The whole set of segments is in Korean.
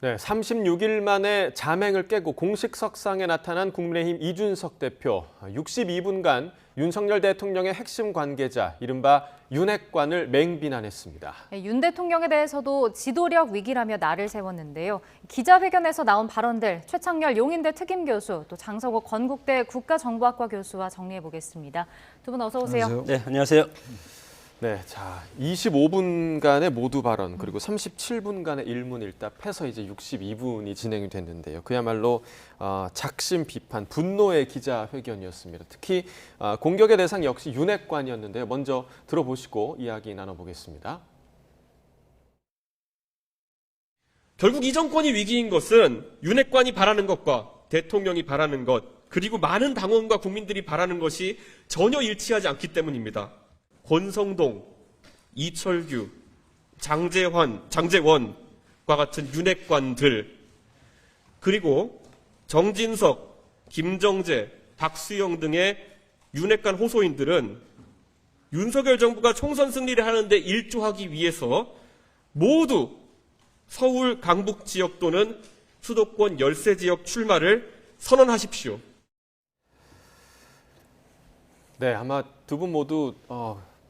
네, 36일 만에 잠행을 깨고 공식 석상에 나타난 국민의힘 이준석 대표. 62분간 윤석열 대통령의 핵심 관계자, 이른바 윤핵관을 맹비난했습니다. 윤 대통령에 대해서도 지도력 위기라며 날을 세웠는데요. 기자회견에서 나온 발언들 최창렬 용인대 특임교수, 또 장성호 건국대 국가정보학과 교수와 정리해 보겠습니다. 두 분 어서 오세요. 안녕하세요. 네, 안녕하세요. 네, 자, 25분간의 모두 발언, 그리고 37분간의 일문일답해서 이제 62분이 진행이 됐는데요. 그야말로 작심 비판, 분노의 기자회견이었습니다. 특히 공격의 대상 역시 윤핵관이었는데요. 먼저 들어보시고 이야기 나눠보겠습니다. 결국 이 정권이 위기인 것은 윤핵관이 바라는 것과 대통령이 바라는 것, 그리고 많은 당원과 국민들이 바라는 것이 전혀 일치하지 않기 때문입니다. 권성동, 이철규, 장제원과 같은 윤핵관들, 그리고 정진석, 김정재, 박수영 등의 윤핵관 호소인들은 윤석열 정부가 총선 승리를 하는데 일조하기 위해서 모두 서울 강북 지역 또는 수도권 열세 지역 출마를 선언하십시오. 네, 아마 두 분 모두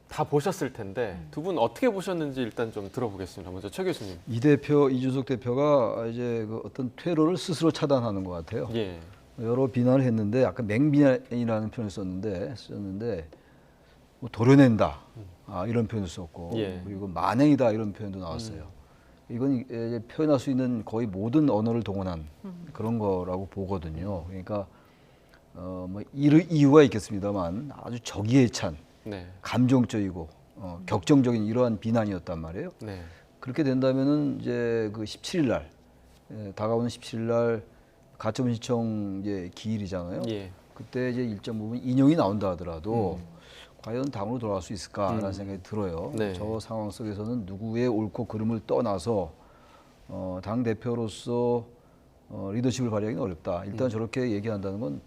다 보셨을 텐데 두 분 어떻게 보셨는지 일단 좀 들어보겠습니다. 먼저 최 교수님. 이준석 대표가 이제 그 어떤 퇴로를 스스로 차단하는 것 같아요. 예. 여러 비난을 했는데 약간 맹비난이라는 표현을 썼는데 뭐 도려낸다 이런 표현을 썼고 예. 그리고 만행이다 이런 표현도 나왔어요. 이건 이제 표현할 수 있는 거의 모든 언어를 동원한 그런 거라고 보거든요. 그러니까 뭐 이유가 있겠습니다만 아주 적의에 찬 네. 감정적이고 격정적인 이러한 비난이었단 말이에요. 네. 그렇게 된다면은 이제 그 17일 날 다가오는 17일 날 가처분 신청 이제 기일이잖아요. 예. 그때 이제 일정 부분 인용이 나온다 하더라도 과연 당으로 돌아갈 수 있을까라는 생각이 들어요. 네. 저 상황 속에서는 누구의 옳고 그름을 떠나서 당 대표로서 리더십을 발휘하기는 어렵다. 일단 저렇게 얘기한다는 건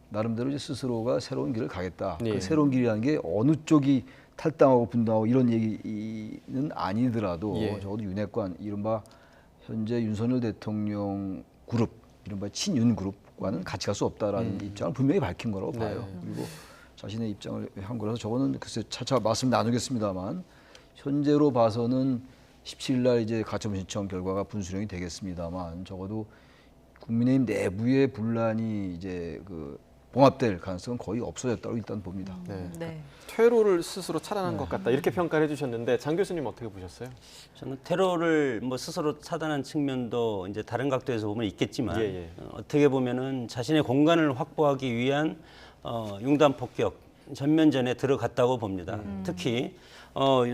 나름대로 이제 스스로가 새로운 길을 가겠다. 예. 그 새로운 길이라는 게 어느 쪽이 탈당하고 분당하고 이런 얘기는 아니더라도 예. 적어도 윤핵관, 이른바 현재 윤석열 대통령 그룹, 이른바 친윤 그룹과는 같이 갈 수 없다라는 입장을 분명히 밝힌 거라고 봐요. 그리고 자신의 입장을 한 거라서 저거는 글쎄 차차 말씀 나누겠습니다만 현재로 봐서는 17일 날 이제 가처분 신청 결과가 분수령이 되겠습니다만 적어도 국민의힘 내부의 분란이 이제 그 봉합될 가능성은 거의 없어졌다고 일단 봅니다. 네. 네. 퇴로를 스스로 차단한 것 같다 이렇게 평가를 해주셨는데 장 교수님 어떻게 보셨어요? 저는 테러를 뭐 스스로 차단한 측면도 이제 다른 각도에서 보면 있겠지만 예. 어떻게 보면은 자신의 공간을 확보하기 위한 융단 폭격 전면전에 들어갔다고 봅니다. 특히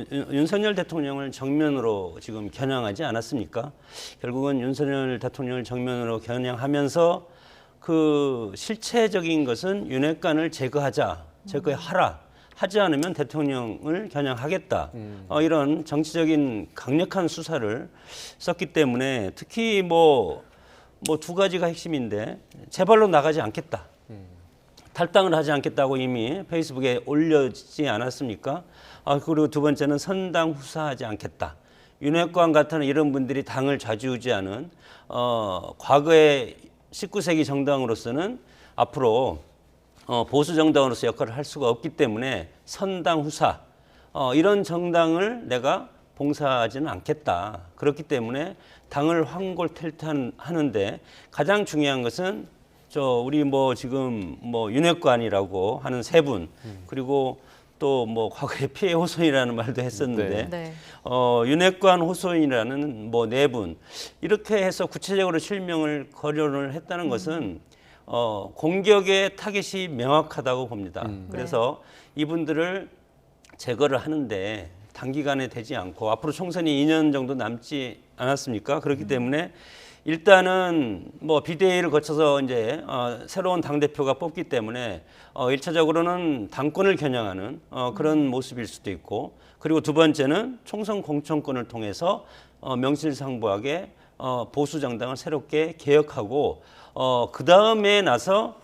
윤석열 대통령을 정면으로 지금 겨냥하지 않았습니까? 결국은 윤석열 대통령을 정면으로 겨냥하면서 그 실체적인 것은 윤핵관을 제거하라. 하지 않으면 대통령을 겨냥하겠다. 이런 정치적인 강력한 수사를 썼기 때문에 특히 뭐 두 가지가 핵심인데 제발로 나가지 않겠다. 탈당을 하지 않겠다고 이미 페이스북에 올려지지 않았습니까? 그리고 두 번째는 선당 후사하지 않겠다. 윤핵관 같은 이런 분들이 당을 좌지우지하는 과거의 19세기 정당으로서는 앞으로 보수 정당으로서 역할을 할 수가 없기 때문에 선당 후사 이런 정당을 내가 봉사하지는 않겠다. 그렇기 때문에 당을 환골탈퇴하는데 가장 중요한 것은 우리 뭐 지금 뭐 윤핵관이라고 하는 세 분 그리고 또 뭐 과거에 피해 호소인이라는 말도 했었는데 네. 윤핵관 호소인이라는 뭐 네 분 이렇게 해서 구체적으로 실명을 거론을 했다는 것은 공격의 타겟이 명확하다고 봅니다. 그래서 이분들을 제거를 하는데 단기간에 되지 않고 앞으로 총선이 2년 정도 남지 않았습니까? 그렇기 때문에 일단은 뭐 비대위를 거쳐서 이제 새로운 당 대표가 뽑기 때문에 1차적으로는 당권을 겨냥하는 그런 모습일 수도 있고, 그리고 두 번째는 총선 공천권을 통해서 명실상부하게 보수 정당을 새롭게 개혁하고 그 다음에 나서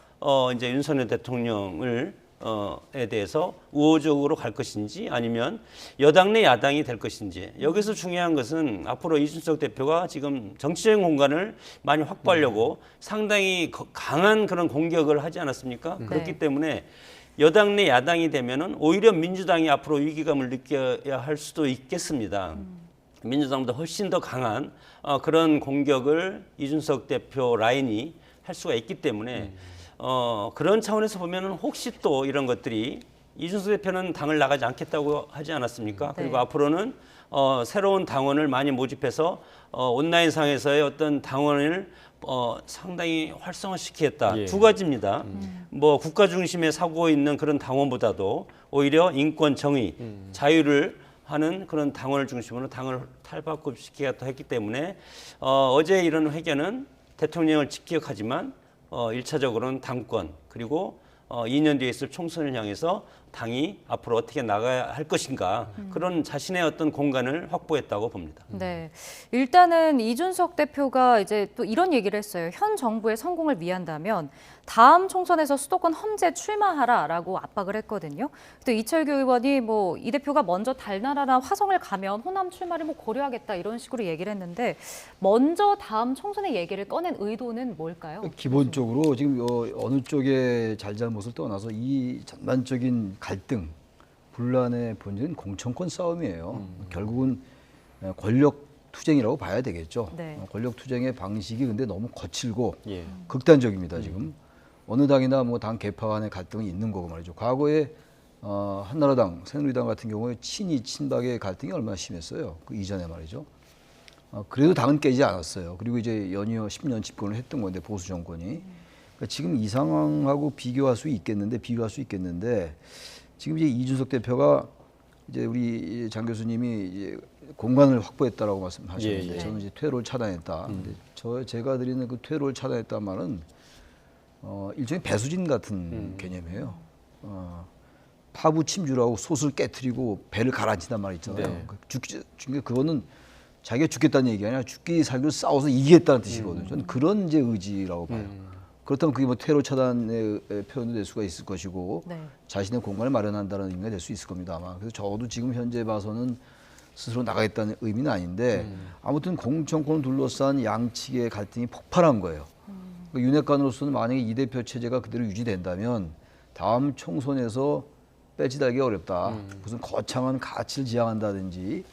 이제 윤석열 대통령을 에 대해서 우호적으로 갈 것인지 아니면 여당 내 야당이 될 것인지 여기서 중요한 것은 앞으로 이준석 대표가 지금 정치적인 공간을 많이 확보하려고 상당히 강한 그런 공격을 하지 않았습니까? 그렇기 때문에 여당 내 야당이 되면은 오히려 민주당이 앞으로 위기감을 느껴야 할 수도 있겠습니다. 민주당보다 훨씬 더 강한 그런 공격을 이준석 대표 라인이 할 수가 있기 때문에 그런 차원에서 보면은 혹시 또 이런 것들이 이준석 대표는 당을 나가지 않겠다고 하지 않았습니까? 네. 그리고 앞으로는 새로운 당원을 많이 모집해서 온라인상에서의 어떤 당원을 상당히 활성화시키겠다. 예. 두 가지입니다. 뭐 국가 중심의 사고 있는 그런 당원보다도 오히려 인권, 정의, 자유를 하는 그런 당원을 중심으로 당을 탈바꿈시키겠다 했기 때문에 어제 이런 회견은 대통령을 직격하지만 1차적으로는 당권 그리고 2년 뒤에 있을 총선을 향해서 당이 앞으로 어떻게 나가야 할 것인가 그런 자신의 어떤 공간을 확보했다고 봅니다. 네, 일단은 이준석 대표가 이제 또 이런 얘기를 했어요. 현 정부의 성공을 위한다면 다음 총선에서 수도권 험지 출마하라라고 압박을 했거든요. 또 이철규 의원이 뭐 이 대표가 먼저 달나라나 화성을 가면 호남 출마를 뭐 고려하겠다 이런 식으로 얘기를 했는데 먼저 다음 총선의 얘기를 꺼낸 의도는 뭘까요? 기본적으로 지금 어느 쪽의 잘잘못을 떠나서 이 전반적인 갈등, 분란의 본질은 공천권 싸움이에요. 결국은 권력 투쟁이라고 봐야 되겠죠. 네. 권력 투쟁의 방식이 근데 너무 거칠고 예. 극단적입니다. 지금 어느 당이나 뭐 당 개파 간의 갈등이 있는 거고 말이죠. 과거에 한나라당, 새누리당 같은 경우에 친이 친박의 갈등이 얼마나 심했어요. 그 이전에 말이죠. 그래도 당은 깨지 않았어요. 그리고 이제 연이어 10년 집권을 했던 건데 보수 정권이. 그러니까 지금 이 상황하고 비교할 수 있겠는데 지금 이제 이준석 대표가 이제 우리 장 교수님이 이제 공간을 확보했다라고 말씀하셨는데 예, 예. 저는 이제 퇴로를 차단했다. 근데 제가 드리는 그 퇴로를 차단했다는 말은 일종의 배수진 같은 개념이에요. 파부 침주라고 솥을 깨트리고 배를 가라앉힌단 말이 있잖아요. 네. 그거는 자기가 죽겠다는 얘기가 아니라 죽기 살기로 싸워서 이기겠다는 뜻이거든요. 저는 그런 이제 의지라고 봐요. 그렇다면 그게 뭐 테러 차단의 표현도 될 수가 있을 것이고 네. 자신의 공간을 마련한다는 의미가 될 수 있을 겁니다. 아마 그래서 저도 지금 현재 봐서는 스스로 나가겠다는 의미는 아닌데 아무튼 공천권을 둘러싼 양측의 갈등이 폭발한 거예요. 윤핵관으로서는 만약에 이 대표 체제가 그대로 유지된다면 다음 총선에서 빼지달기 어렵다. 무슨 거창한 가치를 지향한다든지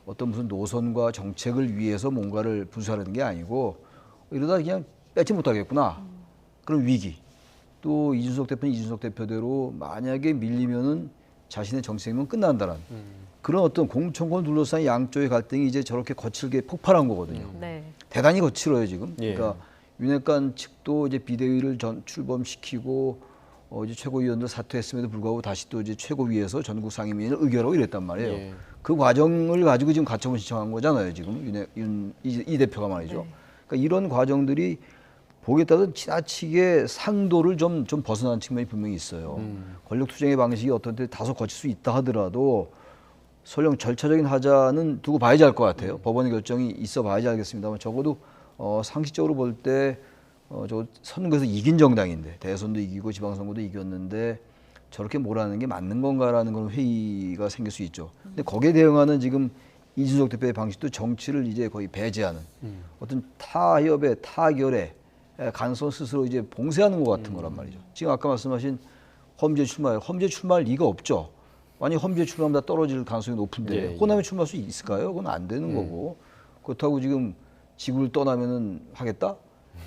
어떤 무슨 노선과 정책을 위해서 뭔가를 부수하려는 게 아니고 이러다 그냥 빼지 못하겠구나. 그런 위기. 또 이준석 대표는 이준석 대표대로 만약에 밀리면은 자신의 정치생명은 끝난다는 그런 어떤 공천권 둘러싼 양쪽의 갈등이 이제 저렇게 거칠게 폭발한 거거든요. 네. 대단히 거칠어요 지금. 예. 그러니까 윤핵관 측도 이제 비대위를 출범시키고 이제 최고위원들 사퇴했음에도 불구하고 다시 또 이제 최고위에서 전국 상임위를 의결하고 이랬단 말이에요. 예. 그 과정을 가지고 지금 가처분 신청한 거잖아요. 지금 이 대표가 말이죠. 네. 그러니까 이런 과정들이 보기에 따라서 지나치게 상도를 좀 벗어난 측면이 분명히 있어요. 권력 투쟁의 방식이 어떤 때 다소 거칠 수 있다 하더라도 설령 절차적인 하자는 두고 봐야지 할 것 같아요. 법원의 결정이 있어 봐야지 알겠습니다만 적어도 상식적으로 볼 때 저 선거에서 이긴 정당인데 대선도 이기고 지방선거도 이겼는데 저렇게 몰아내는 게 맞는 건가라는 그런 회의가 생길 수 있죠. 근데 거기에 대응하는 지금 이준석 대표의 방식도 정치를 이제 거의 배제하는 어떤 타협의 타결의 가능성 스스로 이제 봉쇄하는 것 같은 거란 말이죠. 지금 아까 말씀하신 험지에 출마할 리가 없죠. 만약 험지에 출마하면 다 떨어질 가능성이 높은데 예, 예. 호남에 출마할 수 있을까요? 그건 안 되는 거고 그렇다고 지금 지구를 떠나면은 하겠다?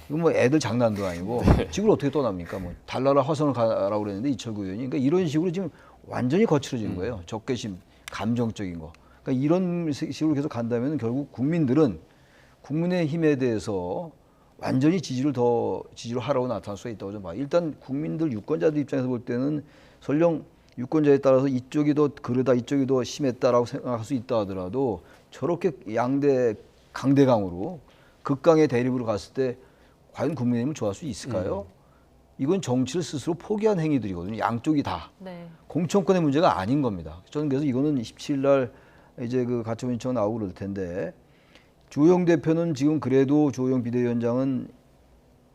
이건 뭐 애들 장난도 아니고 지구를 어떻게 떠납니까? 뭐 달나라 화성을 가라고 그랬는데 이철구 의원이 그러니까 이런 식으로 지금 완전히 거칠어진 거예요. 적개심, 감정적인 거. 그러니까 이런 식으로 계속 간다면 결국 국민들은 국민의힘에 대해서 완전히 지지를 하라고 나타날 수가 있다고 좀 봐요. 일단 국민들 유권자들 입장에서 볼 때는 설령 유권자에 따라서 이쪽이 더 그러다 이쪽이 더 심했다라고 생각할 수 있다 하더라도 저렇게 양대 강대강으로 극강의 대립으로 갔을 때 과연 국민의힘을 좋아할 수 있을까요? 이건 정치를 스스로 포기한 행위들이거든요. 양쪽이 다. 네. 공천권의 문제가 아닌 겁니다. 저는 그래서 이거는 27일 날 이제 그 가처분 신청 나오고 그럴 텐데 주호영 대표는 지금 그래도 주호영 비대위원장은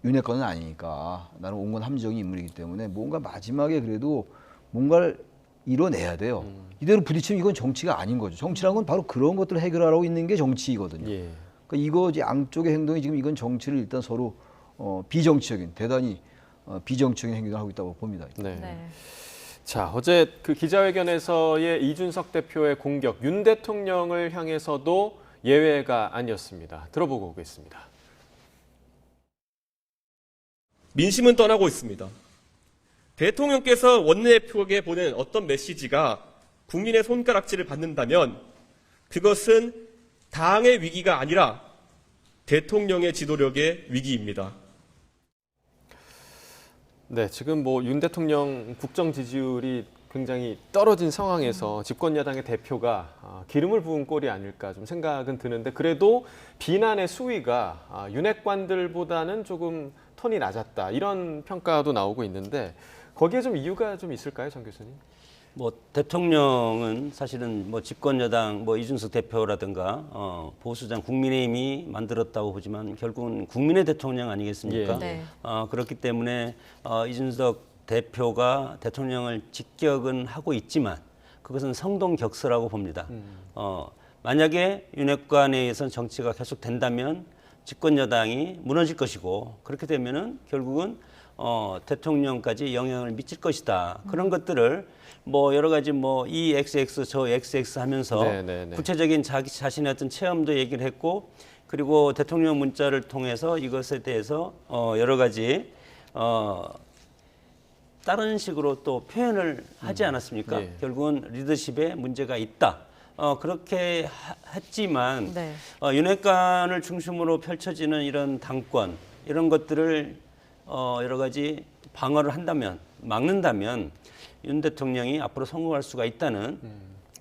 윤핵관은 아니니까 나는 온건 합리적인 인물이기 때문에 뭔가 마지막에 그래도 뭔가를 이뤄내야 돼요. 이대로 부딪히면 이건 정치가 아닌 거죠. 정치라는 건 바로 그런 것들을 해결하라고 있는 게 정치이거든요. 예. 그러니까 이거 양쪽의 행동이 지금 이건 정치를 일단 서로 비정치적인 대단히 비정치적인 행동을 하고 있다고 봅니다. 네. 네. 자, 어제 그 기자회견에서의 이준석 대표의 공격, 윤 대통령을 향해서도 예외가 아니었습니다. 들어보고 오겠습니다. 민심은 떠나고 있습니다. 대통령께서 원내대표에게 보낸 어떤 메시지가 국민의 손가락질을 받는다면 그것은 당의 위기가 아니라 대통령의 지도력의 위기입니다. 네, 지금 뭐 윤 대통령 국정 지지율이 굉장히 떨어진 상황에서 집권 여당의 대표가 기름을 부은 꼴이 아닐까 좀 생각은 드는데 그래도 비난의 수위가 윤핵관들보다는 조금 톤이 낮았다 이런 평가도 나오고 있는데 거기에 좀 이유가 좀 있을까요, 정 교수님? 뭐 대통령은 사실은 뭐 집권 여당 뭐 이준석 대표라든가 보수당 국민의힘이 만들었다고 보지만 결국은 국민의 대통령 아니겠습니까? 예. 네. 그렇기 때문에 이준석 대표가 대통령을 직격은 하고 있지만 그것은 성동격서라고 봅니다. 만약에 윤핵관에 의해서는 정치가 계속 된다면 집권 여당이 무너질 것이고 그렇게 되면은 결국은 대통령까지 영향을 미칠 것이다. 그런 것들을 뭐 여러 가지 뭐 이 XX 저 XX 하면서 네. 구체적인 자기 자신의 어떤 체험도 얘기를 했고 그리고 대통령 문자를 통해서 이것에 대해서 여러 가지 다른 식으로 또 표현을 하지 않았습니까? 예. 결국은 리더십에 문제가 있다. 그렇게 했지만 네. 윤핵관을 중심으로 펼쳐지는 이런 당권 이런 것들을 여러 가지 방어를 한다면 막는다면 윤 대통령이 앞으로 성공할 수가 있다는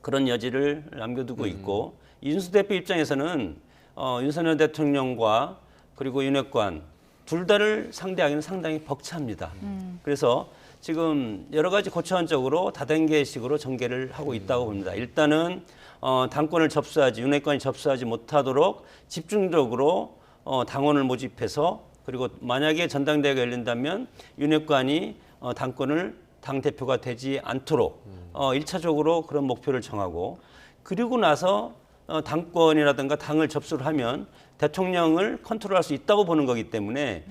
그런 여지를 남겨두고 있고 이준석 대표 입장에서는 윤석열 대통령과 그리고 윤핵관 둘 다를 상대하기는 상당히 벅찹니다. 그래서 지금 여러 가지 고차원적으로 다단계식으로 전개를 하고 있다고 봅니다. 일단은 당권을 접수하지 윤핵관이 접수하지 못하도록 집중적으로 당원을 모집해서 그리고 만약에 전당대회가 열린다면 윤핵관이 당권을 당대표가 되지 않도록 1차적으로 그런 목표를 정하고 그리고 나서 당권이라든가 당을 접수를 하면 대통령을 컨트롤할 수 있다고 보는 거기 때문에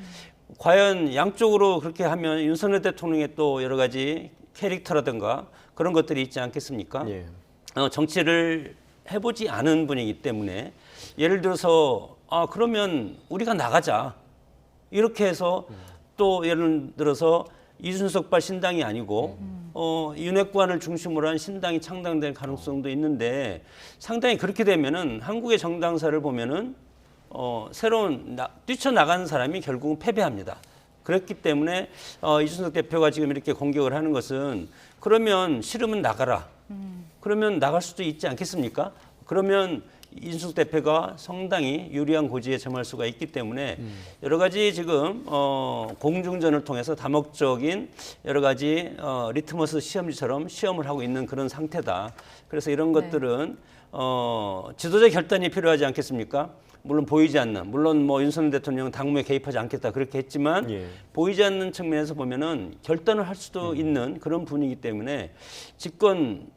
과연 양쪽으로 그렇게 하면 윤석열 대통령의 또 여러 가지 캐릭터라든가 그런 것들이 있지 않겠습니까? 예. 정치를 해보지 않은 분이기 때문에 예를 들어서 그러면 우리가 나가자 이렇게 해서 또 예를 들어서 이준석발 신당이 아니고 윤핵관을 중심으로 한 신당이 창당될 가능성도 있는데 상당히 그렇게 되면은 한국의 정당사를 보면은 새로운 뛰쳐나가는 사람이 결국은 패배합니다. 그렇기 때문에 이준석 대표가 지금 이렇게 공격을 하는 것은 그러면 싫으면 나가라. 그러면 나갈 수도 있지 않겠습니까? 그러면 이준석 대표가 상당히 유리한 고지에 점할 수가 있기 때문에 여러 가지 지금 공중전을 통해서 다목적인 여러 가지 리트머스 시험지처럼 시험을 하고 있는 그런 상태다. 그래서 이런 것들은 지도자 결단이 필요하지 않겠습니까? 물론 보이지 않는, 물론 뭐 윤석열 대통령은 당무에 개입하지 않겠다 그렇게 했지만 예. 보이지 않는 측면에서 보면은 결단을 할 수도 있는 그런 분위기 때문에 집권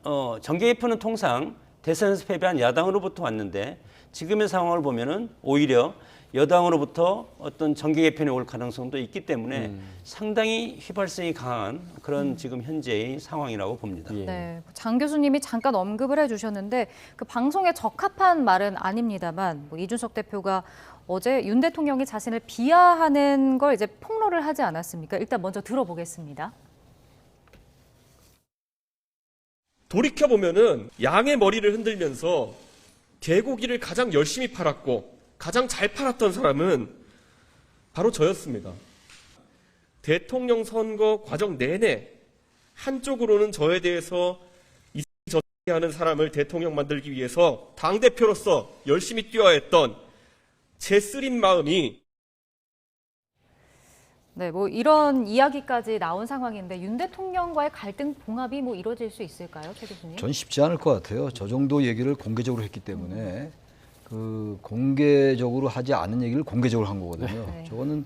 정계 개표는 통상 대선에서 패배한 야당으로부터 왔는데 지금의 상황을 보면은 오히려 여당으로부터 어떤 정계 개편이 올 가능성도 있기 때문에 상당히 휘발성이 강한 그런 지금 현재의 상황이라고 봅니다. 예. 네, 장 교수님이 잠깐 언급을 해주셨는데 그 방송에 적합한 말은 아닙니다만 뭐 이준석 대표가 어제 윤 대통령이 자신을 비하하는 걸 이제 폭로를 하지 않았습니까? 일단 먼저 들어보겠습니다. 돌이켜보면은 양의 머리를 흔들면서 개고기를 가장 열심히 팔았고 가장 잘 팔았던 사람은 바로 저였습니다. 대통령 선거 과정 내내 한쪽으로는 저에 대해서 이저렇게 하는 사람을 대통령 만들기 위해서 당대표로서 열심히 뛰어야 했던 제 쓰린 마음이 네, 뭐 이런 이야기까지 나온 상황인데 윤 대통령과의 갈등 봉합이 뭐 이루어질 수 있을까요, 최 교수님? 전 쉽지 않을 것 같아요. 저 정도 얘기를 공개적으로 했기 때문에 그 공개적으로 하지 않은 얘기를 공개적으로 한 거거든요. 네. 저거는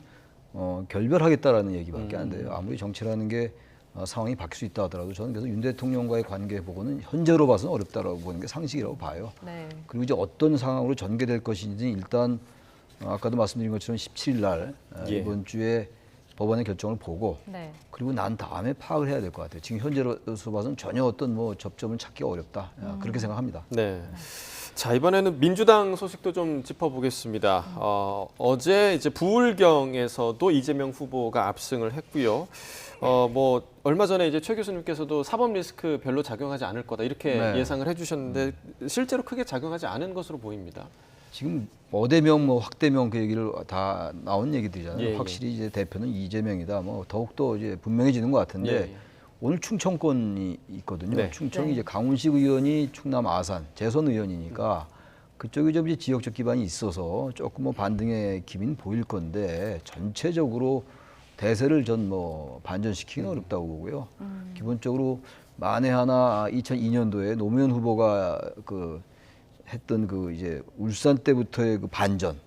결별하겠다라는 얘기밖에 안 돼요. 아무리 정치라는 게 상황이 바뀔 수 있다 하더라도 저는 그래서 윤 대통령과의 관계 보고는 현재로 봐서는 어렵다라고 보는 게 상식이라고 봐요. 네. 그리고 이제 어떤 상황으로 전개될 것인지 일단 아까도 말씀드린 것처럼 17일 날 예. 이번 주에 법원의 결정을 보고 네. 그리고 난 다음에 파악을 해야 될 것 같아요. 지금 현재로서 봐서는 전혀 어떤 뭐 접점을 찾기가 어렵다. 그렇게 생각합니다. 네. 자, 이번에는 민주당 소식도 좀 짚어보겠습니다. 어제 이제 부울경에서도 이재명 후보가 압승을 했고요. 뭐 얼마 전에 이제 최 교수님께서도 사법 리스크 별로 작용하지 않을 거다 이렇게 네. 예상을 해주셨는데 실제로 크게 작용하지 않은 것으로 보입니다. 지금 어대명 뭐 확대명 그 얘기를 다 나온 얘기들이잖아요. 예, 확실히 이제 대표는 이재명이다. 뭐 더욱더 이제 분명해지는 것 같은데 예. 오늘 충청권이 있거든요. 네. 충청이 네. 이제 강훈식 의원이 충남 아산 재선 의원이니까 그쪽이 좀 이제 지역적 기반이 있어서 조금 뭐 반등의 기미는 보일 건데 전체적으로 대세를 전 뭐 반전시키기는 어렵다고 보고요. 기본적으로 만에 하나 2002년도에 노무현 후보가 그 했던 그 이제 울산 때부터의 그 반전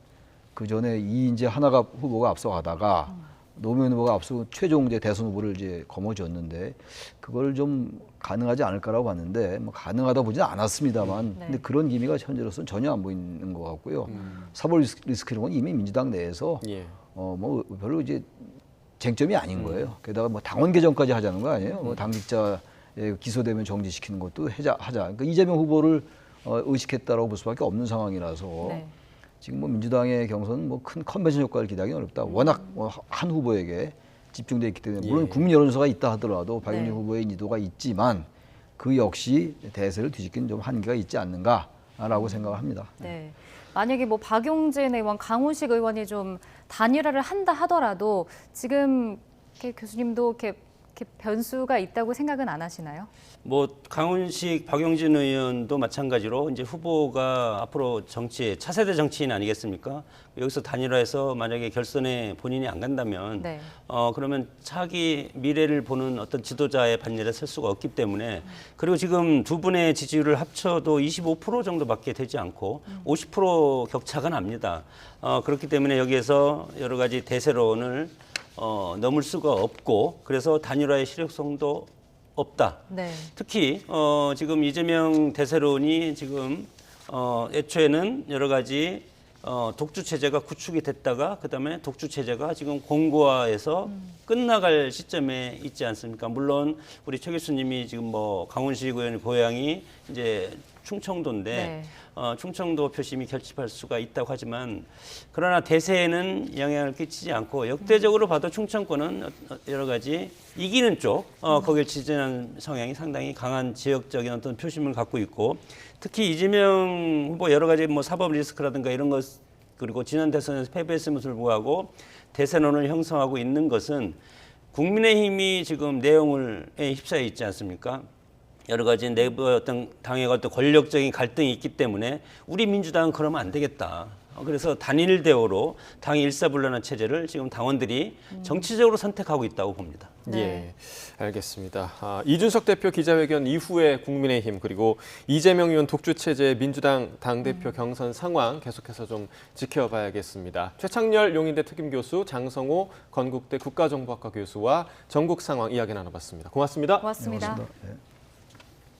그 전에 이인재 하나가 후보가 앞서가다가 노무현 후보가 앞서고 최종 이제 대선 후보를 이제 거머쥐었는데 그걸 좀 가능하지 않을까라고 봤는데 뭐 가능하다 보지는 않았습니다만 네. 근데 그런 기미가 현재로서는 전혀 안 보이는 것 같고요. 사법 리스크 이런 건 이미 민주당 내에서 예. 뭐 별로 이제 쟁점이 아닌 거예요. 게다가 뭐 당원 개정까지 하자는 거 아니에요? 뭐 당직자 기소되면 정지시키는 것도 하자. 그러니까 이재명 후보를 의식했다라고 볼 수밖에 없는 상황이라서 네. 지금 뭐 민주당의 경선은 뭐 큰 컨벤션 효과를 기대하기는 어렵다. 워낙 한 후보에게 집중돼 있기 때문에 물론 예. 국민 여론조사가 있다 하더라도 박영진 네. 후보의 인지도가 있지만 그 역시 대세를 뒤집기는 좀 한계가 있지 않는가라고 생각을 합니다. 네. 만약에 뭐 박용진 의원, 강훈식 의원이 좀 단일화를 한다 하더라도 지금 이렇게 교수님도 이렇게 변수가 있다고 생각은 안 하시나요? 뭐 강훈식, 박용진 의원도 마찬가지로 이제 후보가 앞으로 정치에 차세대 정치인 아니겠습니까? 여기서 단일화해서 만약에 결선에 본인이 안 간다면 네. 그러면 차기 미래를 보는 어떤 지도자의 반열에 설 수가 없기 때문에 그리고 지금 두 분의 지지율을 합쳐도 25% 정도밖에 되지 않고 50% 격차가 납니다. 그렇기 때문에 여기에서 여러 가지 대세론을 넘을 수가 없고 그래서 단일화의 실효성도 없다. 네. 특히 지금 이재명 대세론이 지금 애초에는 여러 가지 독주 체제가 구축이 됐다가 그다음에 독주 체제가 지금 공고화해서 끝나갈 시점에 있지 않습니까? 물론 우리 최 교수님이 지금 뭐 강훈식 의원의 고향이 이제 충청도인데 네. 충청도 표심이 결집할 수가 있다고 하지만 그러나 대세에는 영향을 끼치지 않고 역대적으로 봐도 충청권은 여러 가지 이기는 쪽 거기를 지지하는 성향이 상당히 강한 지역적인 어떤 표심을 갖고 있고 특히 이재명 후보 여러 가지 뭐 사법 리스크라든가 이런 것 그리고 지난 대선에서 패배했음에도 불구하고 대세론을 형성하고 있는 것은 국민의힘이 지금 내용에 휩싸여 있지 않습니까? 여러 가지 내부의 어떤 당의 어떤 권력적인 갈등이 있기 때문에 우리 민주당은 그러면 안 되겠다. 그래서 단일 대우로 당의 일사불란한 체제를 지금 당원들이 정치적으로 선택하고 있다고 봅니다. 네. 예, 알겠습니다. 이준석 대표 기자회견 이후에 국민의힘 그리고 이재명 의원 독주 체제 민주당 당대표 경선 상황 계속해서 좀 지켜봐야겠습니다. 최창렬 용인대 특임교수, 장성호 건국대 국가정보학과 교수와 전국 상황 이야기 나눠봤습니다. 고맙습니다. 고맙습니다. 고맙습니다. 네.